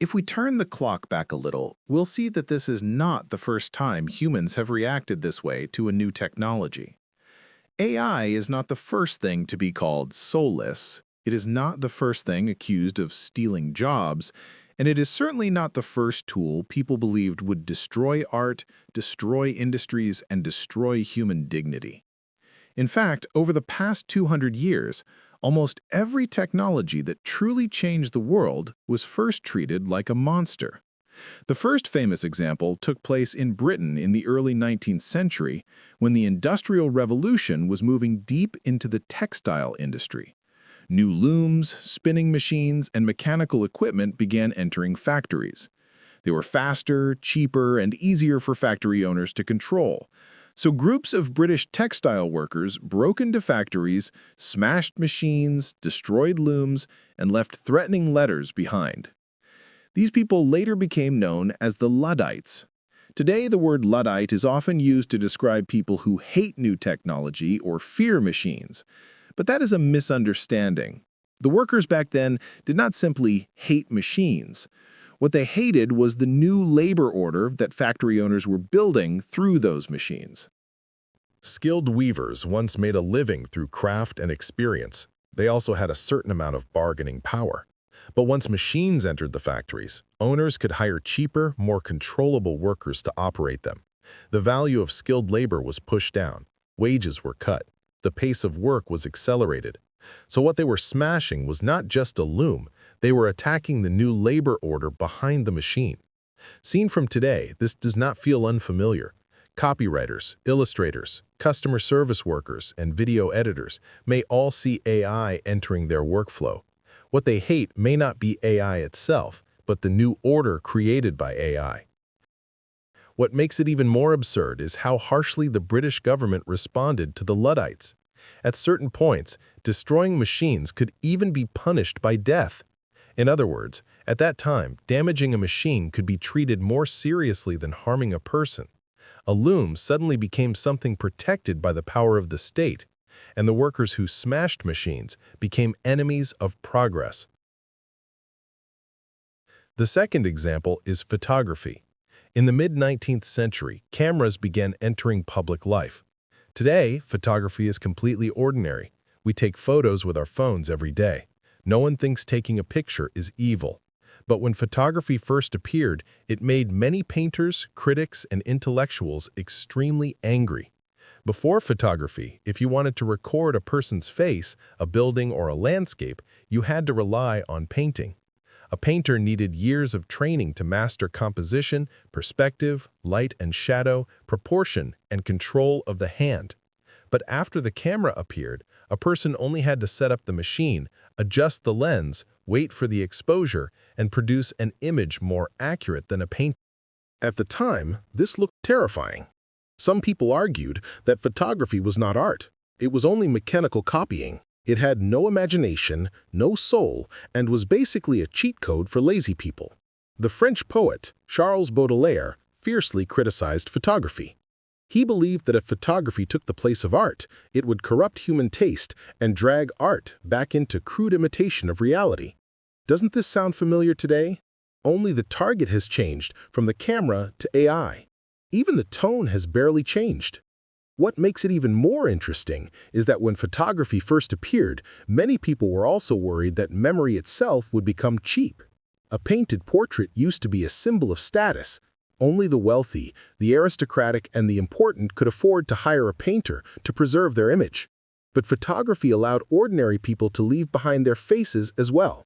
If we turn the clock back a little, we'll see that this is not the first time humans have reacted this way to a new technology. AI is not the first thing to be called soulless. It is not the first thing accused of stealing jobs, and it is certainly not the first tool people believed would destroy art, destroy industries, and destroy human dignity. In fact, over the past 200 years, almost every technology that truly changed the world was first treated like a monster. The first famous example took place in Britain in the early 19th century when the Industrial Revolution was moving deep into the textile industry. New looms, spinning machines, and mechanical equipment began entering factories. They were faster, cheaper, and easier for factory owners to control. So groups of British textile workers broke into factories, smashed machines, destroyed looms, and left threatening letters behind. These people later became known as the Luddites. Today, the word Luddite is often used to describe people who hate new technology or fear machines. But that is a misunderstanding. The workers back then did not simply hate machines. What they hated was the new labor order that factory owners were building through those machines. Skilled weavers once made a living through craft and experience. They also had a certain amount of bargaining power. But once machines entered the factories, owners could hire cheaper, more controllable workers to operate them. The value of skilled labor was pushed down. Wages were cut. The pace of work was accelerated. So what they were smashing was not just a loom, they were attacking the new labor order behind the machine. Seen from today, this does not feel unfamiliar. Copywriters, illustrators, customer service workers, and video editors may all see AI entering their workflow. What they hate may not be AI itself, but the new order created by AI. What makes it even more absurd is how harshly the British government responded to the Luddites. At certain points, destroying machines could even be punished by death. In other words, at that time, damaging a machine could be treated more seriously than harming a person. A loom suddenly became something protected by the power of the state, and the workers who smashed machines became enemies of progress. The second example is photography. In the mid-19th century, cameras began entering public life. Today, photography is completely ordinary. We take photos with our phones every day. No one thinks taking a picture is evil. But when photography first appeared, it made many painters, critics, and intellectuals extremely angry. Before photography, if you wanted to record a person's face, a building, or a landscape, you had to rely on painting. A painter needed years of training to master composition, perspective, light and shadow, proportion, and control of the hand. But after the camera appeared, a person only had to set up the machine, adjust the lens, wait for the exposure, and produce an image more accurate than a painting. At the time, this looked terrifying. Some people argued that photography was not art. It was only mechanical copying. It had no imagination, no soul, and was basically a cheat code for lazy people. The French poet, Charles Baudelaire, fiercely criticized photography. He believed that if photography took the place of art, it would corrupt human taste and drag art back into crude imitation of reality. Doesn't this sound familiar today? Only the target has changed from the camera to AI. Even the tone has barely changed. What makes it even more interesting is that when photography first appeared, many people were also worried that memory itself would become cheap. A painted portrait used to be a symbol of status. Only the wealthy, the aristocratic, and the important could afford to hire a painter to preserve their image. But photography allowed ordinary people to leave behind their faces as well.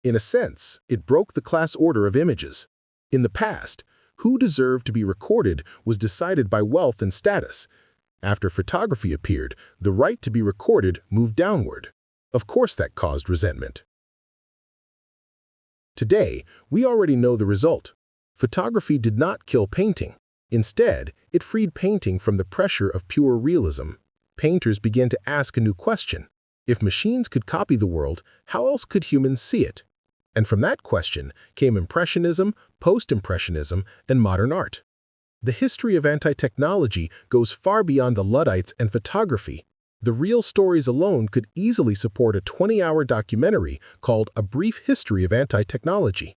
In a sense, it broke the class order of images. In the past, who deserved to be recorded was decided by wealth and status. After photography appeared, the right to be recorded moved downward. Of course, that caused resentment. Today, we already know the result. Photography did not kill painting. Instead, it freed painting from the pressure of pure realism. Painters began to ask a new question. If machines could copy the world, how else could humans see it? And from that question came Impressionism, Post-Impressionism, and modern art. The history of anti-technology goes far beyond the Luddites and photography. The real stories alone could easily support a 20-hour documentary called A Brief History of Anti-Technology.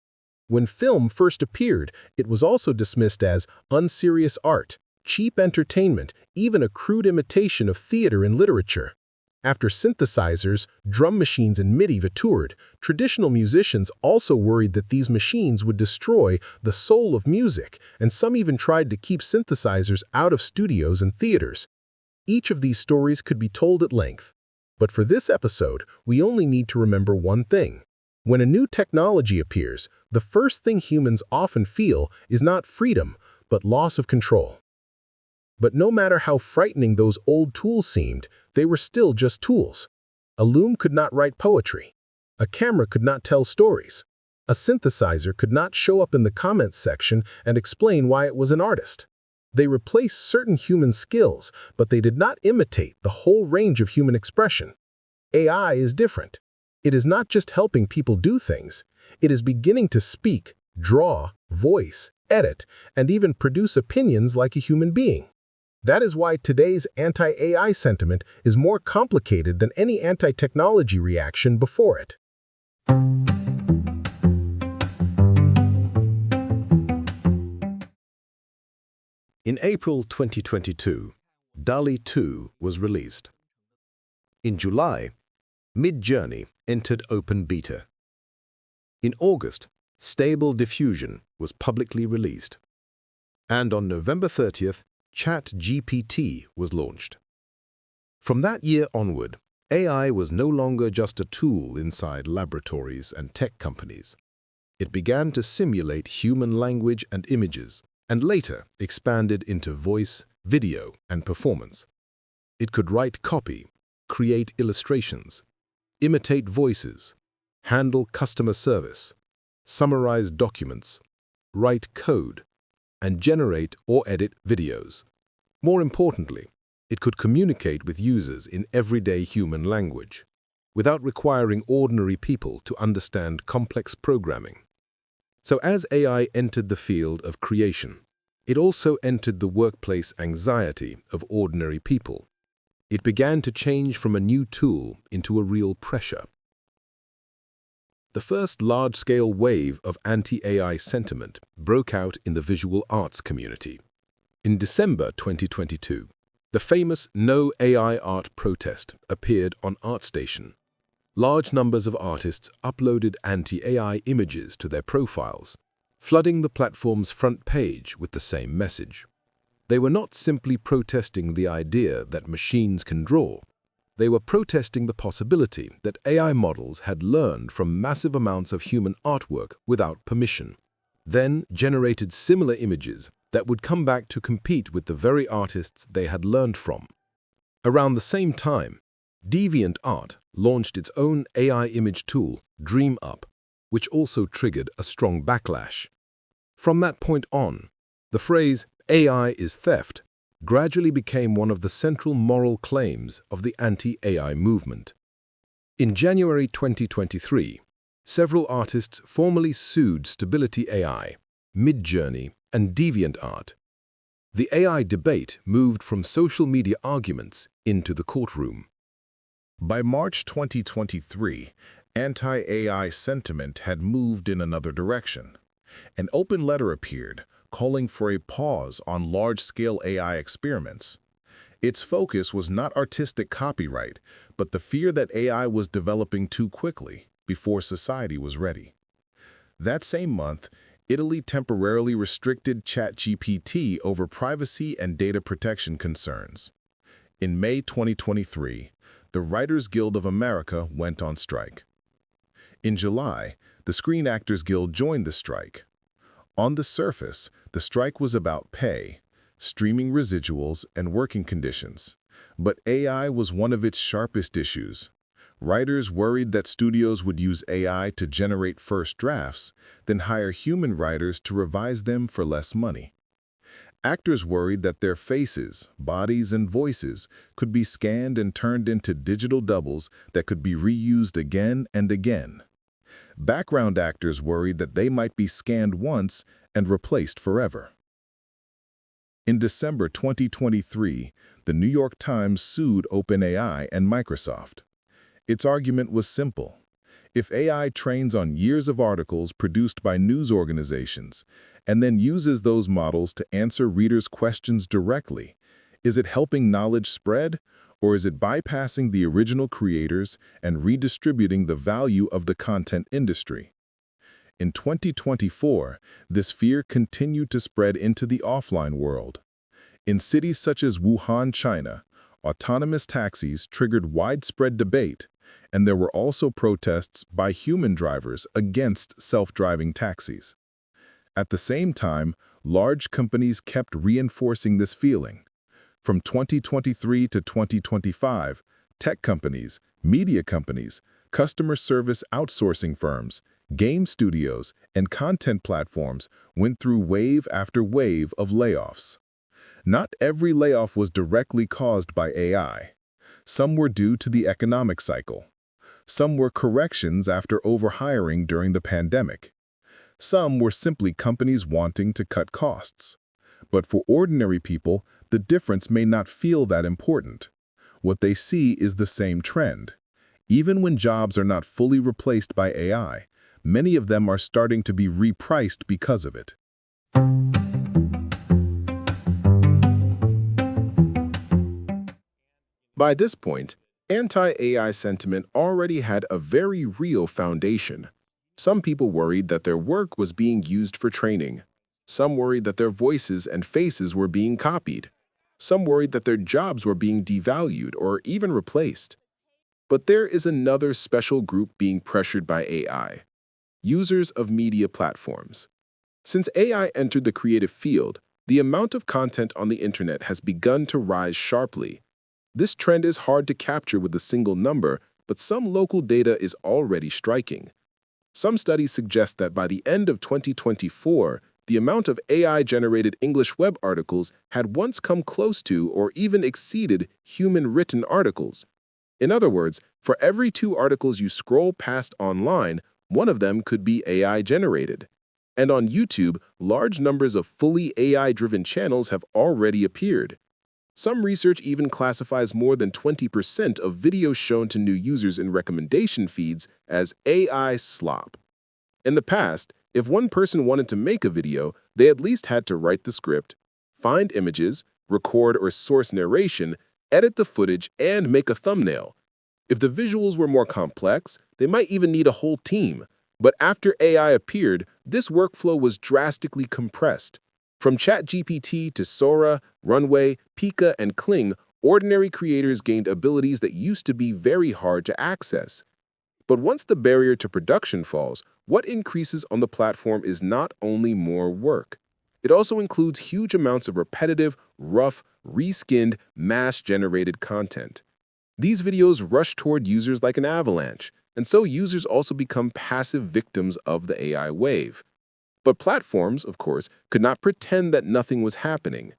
When film first appeared, it was also dismissed as unserious art, cheap entertainment, even a crude imitation of theater and literature. After synthesizers, drum machines, and MIDI matured, traditional musicians also worried that these machines would destroy the soul of music, and some even tried to keep synthesizers out of studios and theaters. Each of these stories could be told at length. But for this episode, we only need to remember one thing. When a new technology appears, the first thing humans often feel is not freedom, but loss of control. But no matter how frightening those old tools seemed, they were still just tools. A loom could not write poetry. A camera could not tell stories. A synthesizer could not show up in the comments section and explain why it was an artist. They replaced certain human skills, but they did not imitate the whole range of human expression. AI is different. It is not just helping people do things. It is beginning to speak, draw, voice, edit, and even produce opinions like a human being. That is why today's anti-AI sentiment is more complicated than any anti-technology reaction before it. In April 2022, DALL-E 2 was released. In July, Mid-Journey entered open beta. In August, Stable Diffusion was publicly released. And on November 30th, ChatGPT was launched. From that year onward, AI was no longer just a tool inside laboratories and tech companies. It began to simulate human language and images, and later expanded into voice, video, and performance. It could write copy, create illustrations, imitate voices, handle customer service, summarize documents, write code, and generate or edit videos. More importantly, it could communicate with users in everyday human language, without requiring ordinary people to understand complex programming. So as AI entered the field of creation, it also entered the workplace anxiety of ordinary people. It began to change from a new tool into a real pressure. The first large-scale wave of anti-AI sentiment broke out in the visual arts community. In December 2022, the famous No AI Art protest appeared on ArtStation. Large numbers of artists uploaded anti-AI images to their profiles, flooding the platform's front page with the same message. They were not simply protesting the idea that machines can draw. They were protesting the possibility that AI models had learned from massive amounts of human artwork without permission, then generated similar images that would come back to compete with the very artists they had learned from. Around the same time, DeviantArt launched its own AI image tool, DreamUp, which also triggered a strong backlash. From that point on, the phrase AI is theft gradually became one of the central moral claims of the anti-AI movement. In January 2023, several artists formally sued Stability AI, Mid-Journey, and DeviantArt. The AI debate moved from social media arguments into the courtroom. By March 2023, anti-AI sentiment had moved in another direction. An open letter appeared, calling for a pause on large-scale AI experiments. Its focus was not artistic copyright, but the fear that AI was developing too quickly before society was ready. That same month, Italy temporarily restricted ChatGPT over privacy and data protection concerns. In May 2023, the Writers Guild of America went on strike. In July, the Screen Actors Guild joined the strike. On the surface, the strike was about pay, streaming residuals, and working conditions. But AI was one of its sharpest issues. Writers worried that studios would use AI to generate first drafts, then hire human writers to revise them for less money. Actors worried that their faces, bodies, and voices could be scanned and turned into digital doubles that could be reused again and again. Background actors worried that they might be scanned once and replaced forever. In December 2023, the New York Times sued OpenAI and Microsoft. Its argument was simple. If AI trains on years of articles produced by news organizations and then uses those models to answer readers' questions directly, is it helping knowledge spread, or is it bypassing the original creators and redistributing the value of the content industry? In 2024, this fear continued to spread into the offline world. In cities such as Wuhan, China, autonomous taxis triggered widespread debate, and there were also protests by human drivers against self-driving taxis. At the same time, large companies kept reinforcing this feeling. From 2023 to 2025, tech companies, media companies, customer service outsourcing firms, game studios, and content platforms went through wave after wave of layoffs. Not every layoff was directly caused by AI. Some were due to the economic cycle. Some were corrections after overhiring during the pandemic. Some were simply companies wanting to cut costs. But for ordinary people, the difference may not feel that important. What they see is the same trend. Even when jobs are not fully replaced by AI, many of them are starting to be repriced because of it. By this point, anti-AI sentiment already had a very real foundation. Some people worried that their work was being used for training. Some worried that their voices and faces were being copied. Some worried that their jobs were being devalued or even replaced. But there is another special group being pressured by AI: users of media platforms. Since AI entered the creative field, the amount of content on the internet has begun to rise sharply. This trend is hard to capture with a single number, but some local data is already striking. Some studies suggest that by the end of 2024, the amount of AI-generated English web articles had once come close to or even exceeded human-written articles. In other words, for every 2 articles you scroll past online, one of them could be AI-generated. And on YouTube, large numbers of fully AI-driven channels have already appeared. Some research even classifies more than 20% of videos shown to new users in recommendation feeds as AI slop. In the past, if one person wanted to make a video, they at least had to write the script, find images, record or source narration, edit the footage, and make a thumbnail. If the visuals were more complex, they might even need a whole team. But after AI appeared, this workflow was drastically compressed. From ChatGPT to Sora, Runway, Pika, and Kling, ordinary creators gained abilities that used to be very hard to access. But once the barrier to production falls, what increases on the platform is not only more work. It also includes huge amounts of repetitive, rough, reskinned, mass-generated content. These videos rush toward users like an avalanche, and so users also become passive victims of the AI wave. But platforms, of course, could not pretend that nothing was happening.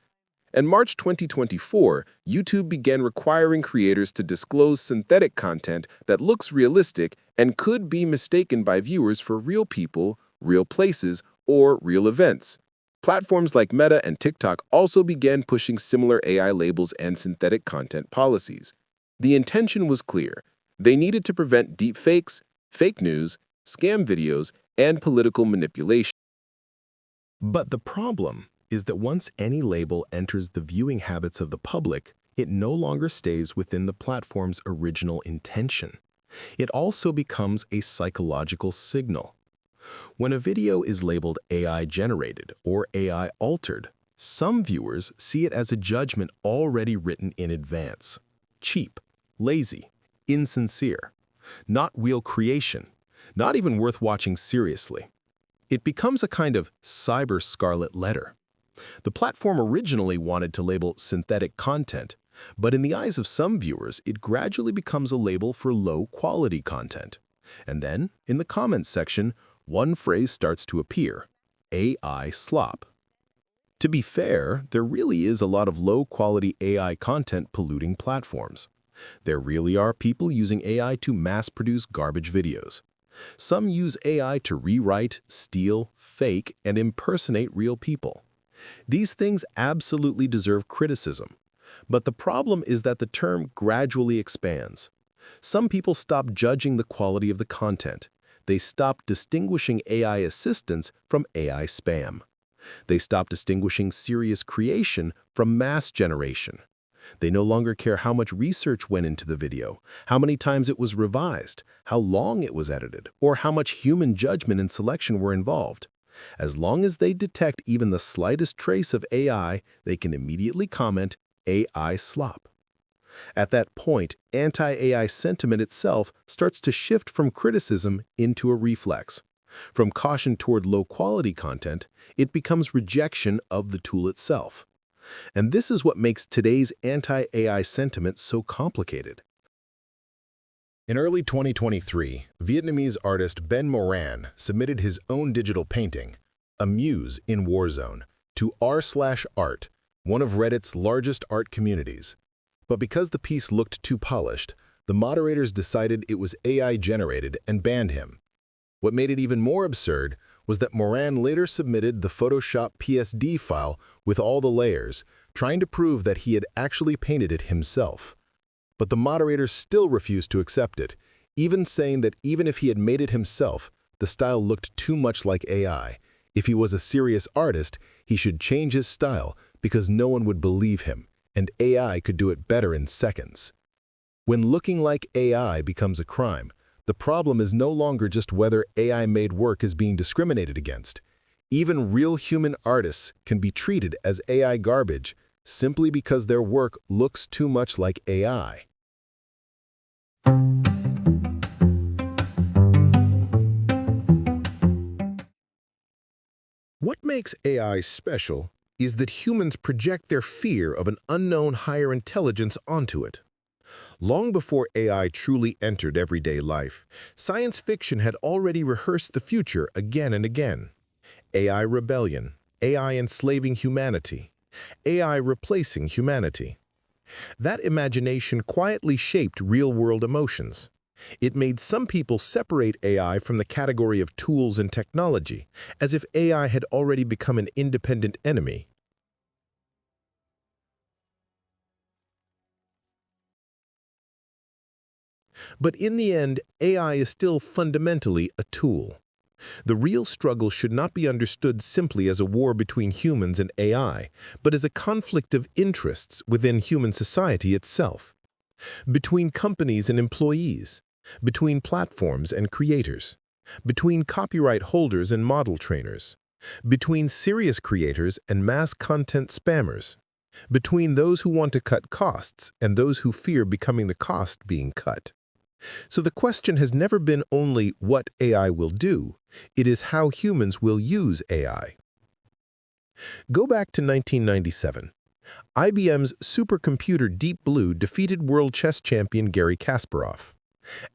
In March 2024, YouTube began requiring creators to disclose synthetic content that looks realistic and could be mistaken by viewers for real people, real places, or real events. Platforms like Meta and TikTok also began pushing similar AI labels and synthetic content policies. The intention was clear. They needed to prevent deepfakes, fake news, scam videos, and political manipulation. But the problem is that once any label enters the viewing habits of the public, it no longer stays within the platform's original intention. It also becomes a psychological signal. When a video is labeled AI-generated or AI-altered, some viewers see it as a judgment already written in advance. Cheap, lazy, insincere, not real creation, not even worth watching seriously. It becomes a kind of cyber scarlet letter. The platform originally wanted to label synthetic content, but in the eyes of some viewers, it gradually becomes a label for low-quality content. And then, in the comments section, one phrase starts to appear: AI slop. To be fair, there really is a lot of low-quality AI content polluting platforms. There really are people using AI to mass-produce garbage videos. Some use AI to rewrite, steal, fake, and impersonate real people. These things absolutely deserve criticism. But the problem is that the term gradually expands. Some people stopped judging the quality of the content. They stopped distinguishing AI assistance from AI spam. They stopped distinguishing serious creation from mass generation. They no longer care how much research went into the video, how many times it was revised, how long it was edited, or how much human judgment and selection were involved. As long as they detect even the slightest trace of AI, they can immediately comment, AI slop. At that point, anti-AI sentiment itself starts to shift from criticism into a reflex. From caution toward low-quality content, it becomes rejection of the tool itself. And this is what makes today's anti-AI sentiment so complicated. In early 2023, Vietnamese artist Ben Moran submitted his own digital painting, A Muse in Warzone, to r/art, one of Reddit's largest art communities. But because the piece looked too polished, the moderators decided it was AI-generated and banned him. What made it even more absurd was that Moran later submitted the Photoshop PSD file with all the layers, trying to prove that he had actually painted it himself. But the moderators still refused to accept it, even saying that even if he had made it himself, the style looked too much like AI. If he was a serious artist, he should change his style because no one would believe him, and AI could do it better in seconds. When looking like AI becomes a crime, the problem is no longer just whether AI-made work is being discriminated against. Even real human artists can be treated as AI garbage simply because their work looks too much like AI. What makes AI special is that humans project their fear of an unknown higher intelligence onto it. Long before AI truly entered everyday life, science fiction had already rehearsed the future again and again. AI rebellion, AI enslaving humanity, AI replacing humanity. That imagination quietly shaped real-world emotions. It made some people separate AI from the category of tools and technology, as if AI had already become an independent enemy. But in the end, AI is still fundamentally a tool. The real struggle should not be understood simply as a war between humans and AI, but as a conflict of interests within human society itself. Between companies and employees, between platforms and creators, between copyright holders and model trainers, between serious creators and mass content spammers, between those who want to cut costs and those who fear becoming the cost being cut. So the question has never been only what AI will do, it is how humans will use AI. Go back to 1997. IBM's supercomputer Deep Blue defeated world chess champion Garry Kasparov.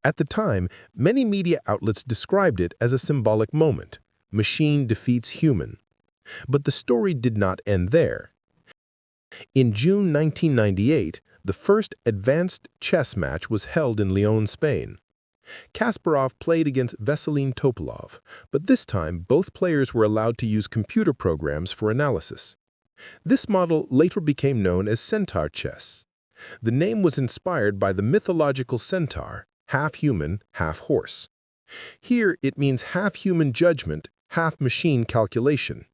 At the time, many media outlets described it as a symbolic moment. Machine defeats human. But the story did not end there. In June 1998, the first advanced chess match was held in Lyon, Spain. Kasparov played against Veselin Topalov, but this time both players were allowed to use computer programs for analysis. This model later became known as centaur chess. The name was inspired by the mythological centaur, half human, half horse. Here it means half human judgment, half machine calculation.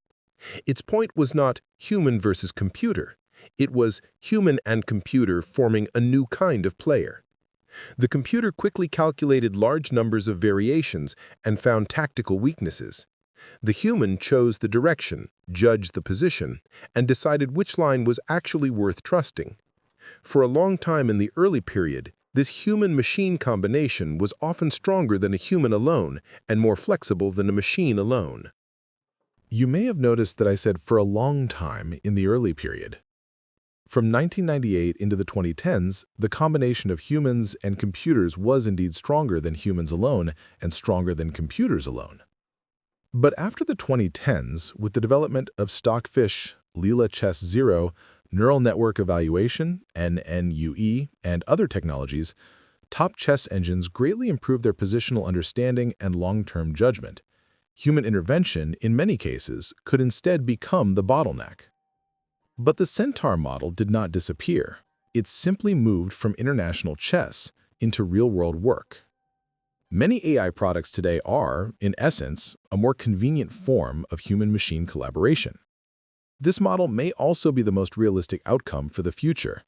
Its point was not human versus computer. It was human and computer forming a new kind of player. The computer quickly calculated large numbers of variations and found tactical weaknesses. The human chose the direction, judged the position, and decided which line was actually worth trusting. For a long time in the early period, this human-machine combination was often stronger than a human alone and more flexible than a machine alone. You may have noticed that I said for a long time in the early period. From 1998 into the 2010s, the combination of humans and computers was indeed stronger than humans alone and stronger than computers alone. But after the 2010s, with the development of Stockfish, Leela Chess Zero, Neural Network Evaluation, NNUE, and other technologies, top chess engines greatly improved their positional understanding and long-term judgment. Human intervention, in many cases, could instead become the bottleneck. But the centaur model did not disappear. It simply moved from international chess into real-world work. Many AI products today are, in essence, a more convenient form of human-machine collaboration. This model may also be the most realistic outcome for the future.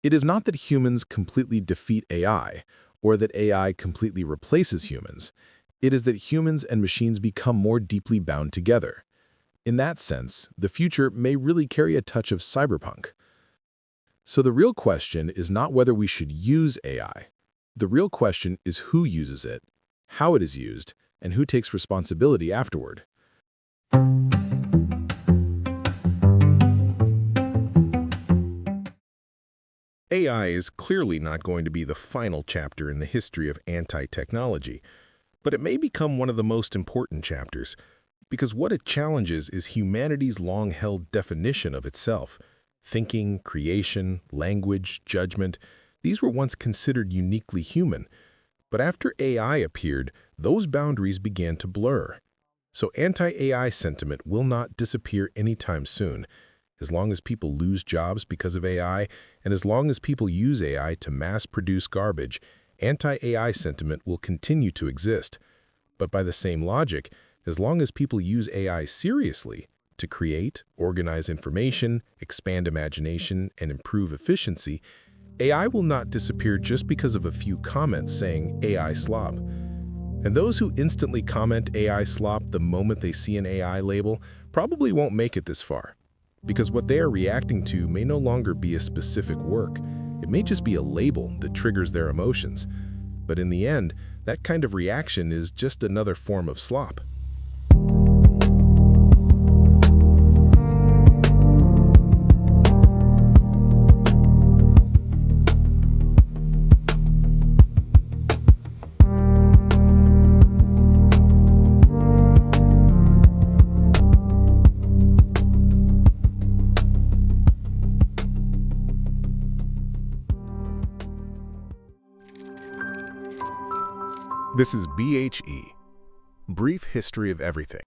It is not that humans completely defeat AI, or that AI completely replaces humans. It is that humans and machines become more deeply bound together. In that sense, the future may really carry a touch of cyberpunk. So the real question is not whether we should use AI. The real question is who uses it, how it is used, and who takes responsibility afterward. AI is clearly not going to be the final chapter in the history of anti-technology, but it may become one of the most important chapters, because what it challenges is humanity's long-held definition of itself. Thinking, creation, language, judgment, these were once considered uniquely human. But after AI appeared, those boundaries began to blur. So anti-AI sentiment will not disappear anytime soon. As long as people lose jobs because of AI, and as long as people use AI to mass-produce garbage, anti-AI sentiment will continue to exist. But by the same logic, as long as people use AI seriously, to create, organize information, expand imagination, and improve efficiency, AI will not disappear just because of a few comments saying AI slop. And those who instantly comment AI slop the moment they see an AI label probably won't make it this far. Because what they are reacting to may no longer be a specific work. It may just be a label that triggers their emotions. But in the end, that kind of reaction is just another form of slop. This is BHE, Brief History of Everything.